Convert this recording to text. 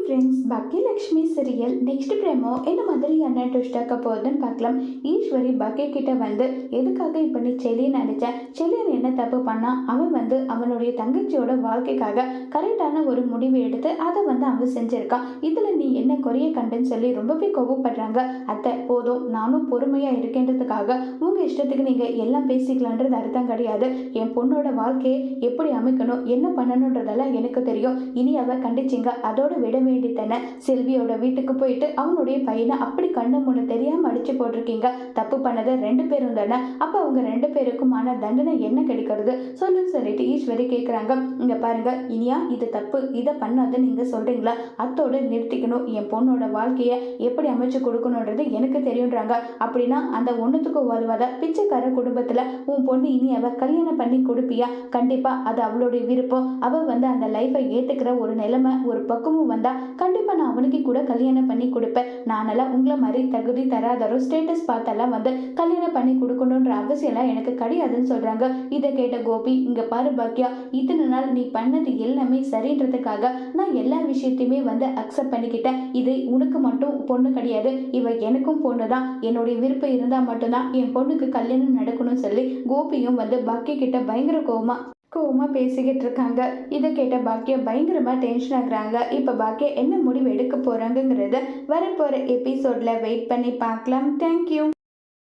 Friends, Baakiyalakshmi serial next promo என்ன மாதிரியான twist ஆக்க போகுதுன்னு பார்க்கலாம். ஈஸ்வரி பாக்கிய கிட்ட வந்து எதுக்காக இப்போ நீ செலியன் அடிச்ச, செலியன் என்ன தப்பு பண்ணா, அவன் வந்து அவனுடைய தங்கச்சியோட வாழ்க்கைக்காக கரெக்டான ஒரு முடிவு எடுத்து அதை வந்து அவன் செஞ்சிருக்கான், இதுல நீ என்ன குறைய கண்டுன்னு சொல்லி ரொம்பவே கோபப்படுறாங்க. அத்தை போதும், நானும் பொறுமையா இருக்கேன்றதுக்காக உங்க இஷ்டத்துக்கு நீங்க எல்லாம் பேசிக்கலான்றது அர்த்தம் கிடையாது. என் பொண்ணோட வாழ்க்கையை எப்படி அமைக்கணும், என்ன பண்ணணுன்றதெல்லாம் எனக்கு தெரியும். இனி அவ கண்டிச்சிங்க அதோட விட வேண்டித்தன. செல்வியோட வீட்டுக்கு போயிட்டு அவனுடைய பையனை அப்படி கண்ணு முன்னு தெரியாம அடிச்சு போட்டிருக்கீங்க. தப்பு பண்ணது 2 பேரும் தானே. அப்ப அவங்க 2 பேருக்குமான தண்டனை என்ன கிடைக்கிறது சொல்லுன்னு சொல்லிட்டு ஈஸ்வரி கேட்குறாங்க. இங்க பாருங்க, இனியா இது தப்பு, இதை பண்ணாத நீங்க சொல்றீங்களா, அத்தோட நிறுத்திக்கணும். என் பொண்ணோட வாழ்க்கையை எப்படி அமைச்சு கொடுக்கணுன்றது எனக்கு தெரியுன்றாங்க. அப்படின்னா அந்த ஒன்றுத்துக்கு வருவாத பிச்சைக்கார குடும்பத்துல உன் பொண்ணு இனி அவ கல்யாணம் பண்ணி கொடுப்பியா? கண்டிப்பா அது அவளுடைய விருப்பம். அவ வந்து அந்த லைஃபை ஏத்துக்கிற ஒரு நிலைமை ஒரு பக்கமும் வந்தா கண்டிப்பா நான் அவனுக்கு கூட கல்யாணம் பண்ணி கொடுப்பேன். நானெல்லாம் உங்களை மாதிரி தகுதி தராதரோ ஸ்டேட்டஸ் பார்த்தெல்லாம் வந்து கல்யாணம் பண்ணி கொடுக்கணுன்ற அவசியம்லாம் எனக்கு கிடையாதுன்னு சொல்றாங்க. இதை கேட்ட கோபி, இங்க பாரு பாக்கியா, இத்தனை நாள் நீ பண்ணது எல்லாமே சரின்றதுக்காக நான் எல்லா விஷயத்தையுமே வந்து அக்செப்ட் பண்ணிக்கிட்டேன். இது உனக்கு மட்டும் பொண்ணு கிடையாது, இவ எனக்கும் பொண்ணு தான். என்னுடைய விருப்பம் இருந்தா மட்டும்தான் என் பொண்ணுக்கு கல்யாணம் நடக்கணும்னு சொல்லி கோபியும் வந்து பாக்கிய கிட்ட பயங்கர கோவமா பேசிக்கிட்டு இருக்காங்க. இதை கேட்ட பாக்கியா பயங்கரமா டென்ஷன் ஆகுறாங்க. இப்ப பாக்கியா என்ன முடிவு எடுக்க போறாங்கிறத வரப்போற எபிசோட்ல வெயிட் பண்ணி பார்க்கலாம். தேங்க்யூ.